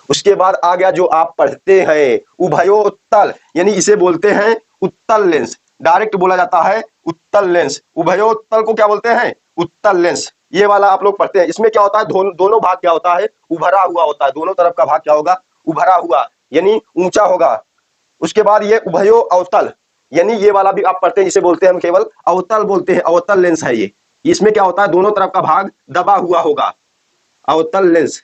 उसके बाद आ गया जो आप पढ़ते हैं उभयोत्तल, यानी इसे बोलते हैं उत्तल लेंस। डायरेक्ट बोला जाता है उत्तल लेंस। उभयोत्तल को क्या बोलते हैं? उत्तल लेंस। ये वाला आप लोग पढ़ते हैं। इसमें क्या होता है? दोनों भाग क्या होता है? उभरा हुआ होता है। दोनों तरफ का भाग क्या होगा? उभरा हुआ, यानी ऊंचा होगा। उसके बाद ये उभयो अवतल, यानी ये वाला भी आप पढ़ते हैं, इसे बोलते हैं हम केवल अवतल बोलते हैं। अवतल लेंस है ये। इसमें क्या होता है? दोनों तरफ का भाग दबा हुआ होगा, अवतल लेंस।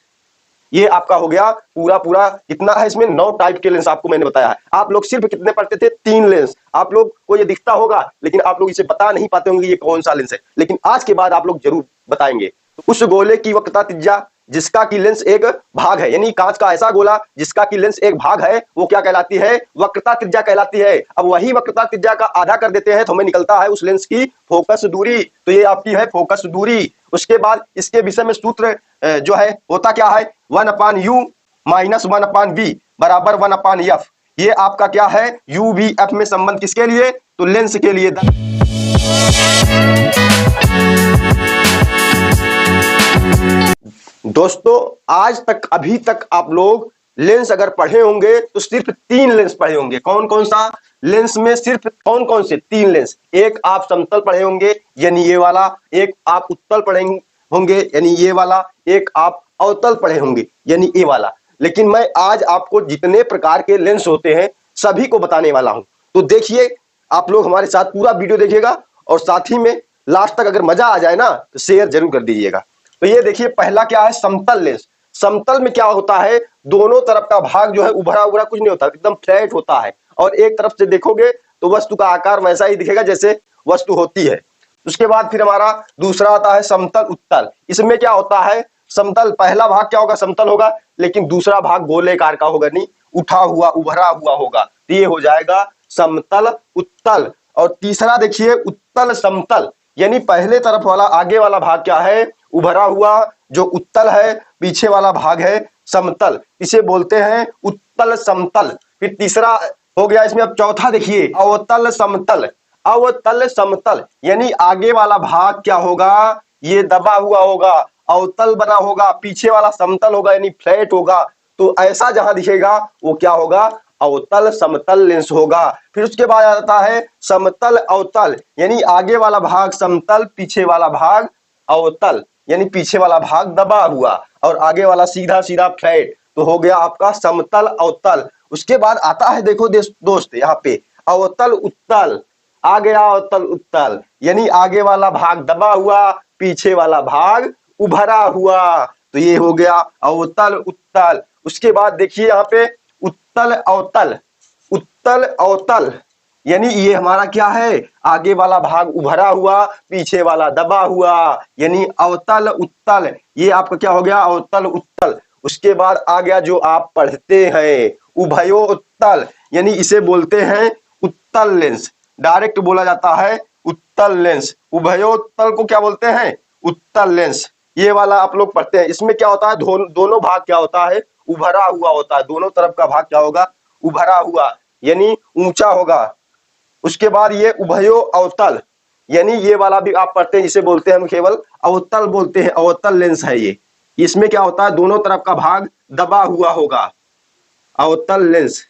ये आपका हो गया पूरा पूरा। कितना है इसमें? 9 टाइप के लेंस आपको मैंने बताया है। आप लोग सिर्फ कितने पढ़ते थे? 3 लेंस। आप लोग को ये दिखता होगा, लेकिन आप लोग इसे बता नहीं पाते होंगे ये कौन सा लेंस है, लेकिन आज के बाद आप लोग जरूर बताएंगे। उस गोले की वक्रता त्रिज्या जिसका की लेंस एक भाग है, यानी कांच का ऐसा गोला जिसका की लेंस एक भाग है, वो क्या कहलाती है? वक्रता त्रिज्या कहलाती है। अब वही वक्रता त्रिज्या का आधा कर देते हैं तो हमें निकलता है उस लेंस की फोकस दूरी। तो ये आपकी है फोकस दूरी। उसके बाद इसके विषय में सूत्र जो है होता क्या है? 1/u माइनस 1/v बराबर 1/f। ये आपका क्या है? u v f में संबंध किसके लिए? तो लेंस के लिए। दोस्तों आज तक अभी तक आप लोग लेंस अगर पढ़े होंगे तो सिर्फ 3 लेंस पढ़े होंगे। कौन कौन सा? लेंस में सिर्फ कौन कौन से? 3 लेंस। एक आप समतल पढ़े होंगे, यानी ये वाला। एक आप उत्तल पढ़े होंगे, यानी ये वाला। एक आप अवतल पढ़े होंगे, यानी ये वाला। लेकिन मैं आज आपको जितने प्रकार के लेंस होते हैं सभी को बताने वाला हूं। तो देखिए, आप लोग हमारे साथ पूरा वीडियो देखिएगा, और साथ ही में लास्ट तक अगर मजा आ जाए ना तो शेयर जरूर कर दीजिएगा। तो ये देखिए, पहला क्या है? समतल लेंस। समतल में क्या होता है? दोनों तरफ का भाग जो है उभरा उभरा कुछ नहीं होता, एकदम फ्लैट होता है। और एक तरफ से देखोगे तो वस्तु का आकार वैसा ही दिखेगा जैसे वस्तु होती है। उसके बाद फिर हमारा दूसरा आता है समतल उत्तल। इसमें क्या होता है? समतल पहला भाग क्या होगा? समतल होगा, लेकिन दूसरा भाग गोलेकार का होगा, नहीं उठा हुआ उभरा हुआ होगा। तो ये हो जाएगा समतल उत्तल। और तीसरा देखिए उत्तल समतल, यानी पहले तरफ वाला आगे वाला भाग क्या है? उभरा हुआ जो उत्तल है, पीछे वाला भाग है समतल। इसे बोलते हैं उत्तल समतल। फिर तीसरा हो गया इसमें। अब चौथा देखिए अवतल समतल। अवतल समतल यानी आगे वाला भाग क्या होगा? ये दबा हुआ होगा, अवतल बना होगा, पीछे वाला समतल होगा, यानी फ्लैट होगा। तो ऐसा जहां दिखेगा वो क्या होगा? अवतल समतल लेंस होगा। फिर उसके बाद आता है समतल अवतल, यानी आगे वाला भाग समतल, पीछे वाला भाग अवतल, यानी पीछे वाला भाग दबा हुआ और आगे वाला सीधा सीधा फ्लैट। तो हो गया आपका समतल अवतल। उसके बाद आता है, देखो दोस्त यहाँ पे अवतल उत्तल आ गया। अवतल उत्तल यानी आगे वाला भाग दबा हुआ, पीछे वाला भाग उभरा हुआ। तो ये हो गया अवतल उत्तल। उसके बाद देखिए यहाँ पे उत्तल अवतल। उत्तल अवतल यानी ये हमारा क्या है? आगे वाला भाग उभरा हुआ, पीछे वाला दबा हुआ, यानी अवतल उत्तल। ये आपका क्या हो गया? अवतल उत्तल। उसके बाद आ गया जो आप पढ़ते हैं उभयो उत्तल, यानी इसे बोलते हैं उत्तल लेंस। डायरेक्ट बोला जाता है उत्तल लेंस। उभयो उत्तल को क्या बोलते हैं? उत्तल लेंस। ये वाला आप लोग पढ़ते हैं। इसमें क्या होता है? दोनों भाग क्या होता है? उभरा हुआ होता है। दोनों तरफ का भाग क्या होगा? उभरा हुआ, यानी ऊंचा होगा। उसके बाद ये उभयो अवतल, यानी ये वाला भी आप पढ़ते हैं, इसे बोलते हैं हम केवल अवतल बोलते हैं। अवतल लेंस है ये। इसमें क्या होता है? दोनों तरफ का भाग दबा हुआ होगा, अवतल लेंस।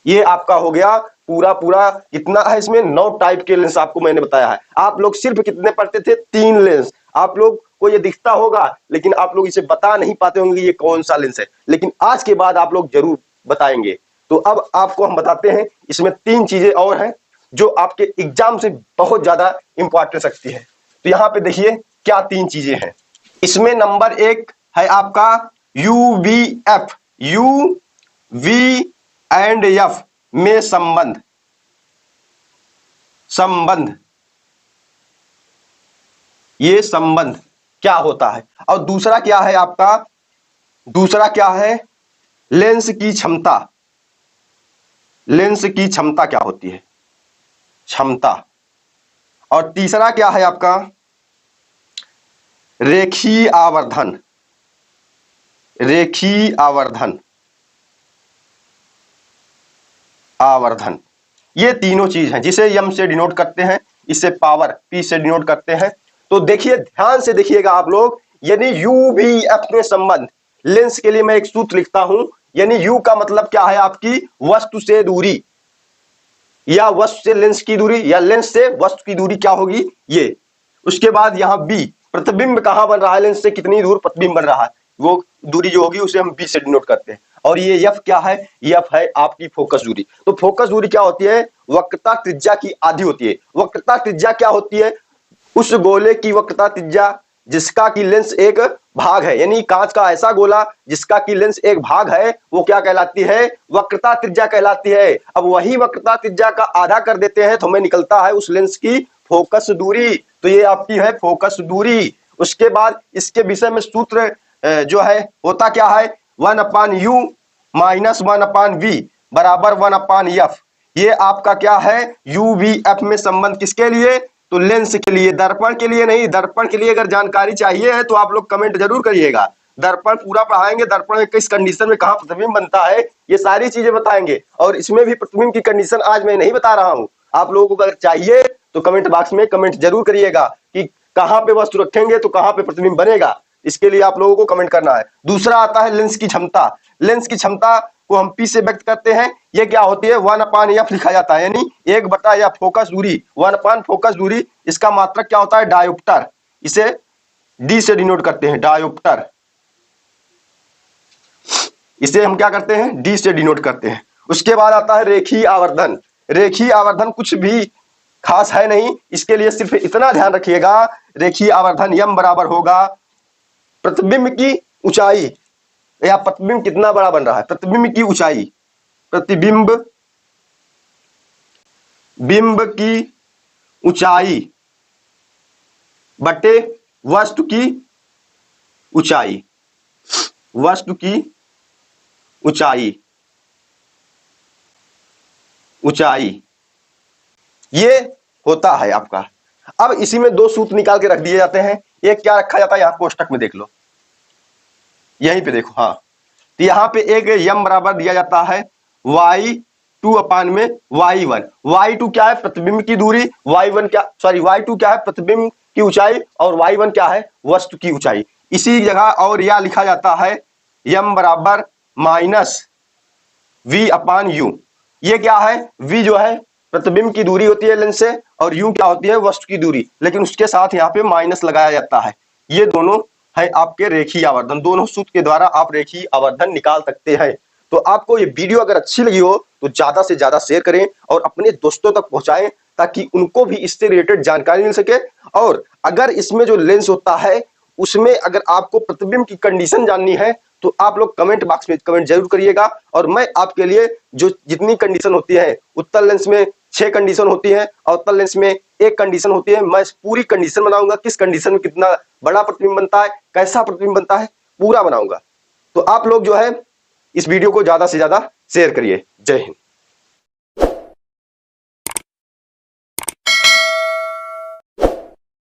ये आपका हो गया पूरा पूरा। कितना है इसमें? 9 टाइप के लेंस आपको मैंने बताया है। आप लोग सिर्फ कितने पढ़ते थे? 3 लेंस। आप लोग को ये दिखता होगा, लेकिन आप लोग इसे बता नहीं पाते होंगे ये कौन सा लेंस है, लेकिन आज के बाद आप लोग जरूर बताएंगे। तो अब आपको हम बताते हैं, इसमें 3 चीजें और हैं जो आपके एग्जाम से बहुत ज्यादा इंपॉर्टेंस रखती है। तो यहाँ पे देखिए क्या 3 चीजें हैं। इसमें नंबर 1 है आपका UVF। UV एंड F में संबंध। संबंध, ये संबंध क्या होता है? और दूसरा क्या है आपका? दूसरा क्या है? लेंस की क्षमता। लेंस की क्षमता क्या होती है? क्षमता। और तीसरा क्या है आपका? रेखीय आवर्धन। रेखीय आवर्धन। आवर्धन। ये तीनों चीज हैं जिसे m से डिनोट करते हैं, इसे पावर p से डिनोट करते हैं। तो देखिए ध्यान से देखिएगा आप लोग, यानी UVF में संबंध, लेंस के लिए मैं एक सूत्र लिखता हूं, यानी यू का मतलब क्या है, आपकी वस्तु से दूरी, या वस्तु से लेंस की दूरी, या लेंस से वस्तु की दूरी क्या होगी ये। उसके बाद यहां बी, प्रतिबिंब कहां बन रहा है, लेंस से कितनी दूर प्रतिबिंब बन रहा है, वो दूरी जो होगी उसे हम बी से डिनोट करते हैं। और ये एफ क्या है, एफ है आपकी फोकस दूरी। तो फोकस दूरी क्या होती है, वक्रता त्रिज्या की आधी होती है। वक्रता त्रिज्या क्या होती है, उस गोले की वक्रता त्रिज्या जिसका की लेंस एक भाग है, यानी कांच का ऐसा गोला जिसका की लेंस एक भाग है, वो क्या कहलाती है, वक्रता त्रिज्या कहलाती है। अब वही वक्रता त्रिज्या का आधा कर देते हैं तो हमें निकलता है उस लेंस की फोकस दूरी। तो ये आपकी है फोकस दूरी। उसके बाद इसके विषय में सूत्र जो है होता क्या है, 1/u माइनस 1/v बराबर 1/f। ये आपका क्या है, यू वी एफ में संबंध किसके लिए, तो लेंस के लिए, दर्पण के लिए नहीं। दर्पण के लिए अगर जानकारी चाहिए है तो आप लोग कमेंट जरूर करिएगा। दर्पण पूरा पढ़ाएंगे, दर्पण में किस कंडीशन में कहां प्रतिबिंब बनता है, ये सारी चीजें बताएंगे। और इसमें भी प्रतिबिंब की कंडीशन आज मैं नहीं बता रहा हूं, आप लोगों को अगर चाहिए तो कमेंट बॉक्स में कमेंट जरूर करिएगा कि कहां पे वस्तु रखेंगे तो कहां पे प्रतिबिंब बनेगा। इसके लिए आप लोगों को कमेंट करना है। दूसरा आता है लेंस की क्षमता। लेंस की क्षमता को हम पी से व्यक्त करते हैं, ये क्या होती है, 1/f लिखा जाता है, यानी 1/f फोकस दूरी, 1 फोकस दूरी। इसका मात्रक क्या होता है, डायोप्टर। इसे डी से डिनोट करते हैं, डायोप्टर। इसे हम क्या करते हैं, डी से डिनोट करते हैं। उसके बाद आता है रेखीय आवर्धन। रेखीय आवर्धन कुछ भी खास है नहीं, इसके लिए सिर्फ इतना ध्यान रखिएगा, रेखीय आवर्धन m बराबर होगा प्रतिबिंब की ऊंचाई, या प्रतिबिंब कितना बड़ा बन रहा है, प्रतिबिंब की ऊंचाई, प्रतिबिंब बिंब की ऊंचाई बटे वस्तु की ऊंचाई, वस्तु की ऊंचाई, ऊंचाई, ये होता है आपका। अब इसी में दो सूत्र निकाल के रख दिए जाते हैं। एक क्या रखा जाता है, यहां कोष्टक में देख लो, यहीं पे देखो, हाँ, तो यहां पे एक यम बराबर दिया जाता है y2 में y1। y2 क्या है, प्रतिबिंब की दूरी, y1 क्या, सॉरी y2 क्या है, प्रतिबिंब की ऊंचाई, और y1 क्या है, वस्तु की ऊंचाई। इसी जगह और यह लिखा जाता है यम बराबर माइनस v/u। ये क्या है, v जो है प्रतिबिंब की दूरी होती है लेंस से, और u क्या होती है, वस्तु की दूरी, लेकिन उसके साथ यहाँ पे माइनस लगाया जाता है। ये दोनों है आपके रेखीय आवर्धन। दोनों सूत्र के द्वारा आप रेखीय आवर्धन निकाल सकते हैं। तो आपको ये वीडियो अगर अच्छी लगी हो तो ज्यादा से ज्यादा शेयर करें और अपने दोस्तों तक पहुंचाएं, ताकि उनको भी इससे रिलेटेड जानकारी मिल सके। और अगर इसमें जो लेंस होता है उसमें अगर आपको प्रतिबिंब की कंडीशन जाननी है तो आप लोग कमेंट बॉक्स में कमेंट जरूर करिएगा, और मैं आपके लिए जो जितनी कंडीशन होती है, उत्तल लेंस में 6 कंडीशन होती है और उत्तल लेंस में 1 कंडीशन होती है, मैं पूरी कंडीशन बनाऊंगा, किस कंडीशन में कितना बड़ा प्रतिबिंब बनता है, कैसा प्रतिबिंब बनता है, पूरा बनाऊंगा। तो आप लोग जो है इस वीडियो को ज्यादा से ज्यादा शेयर करिए। जय हिंद।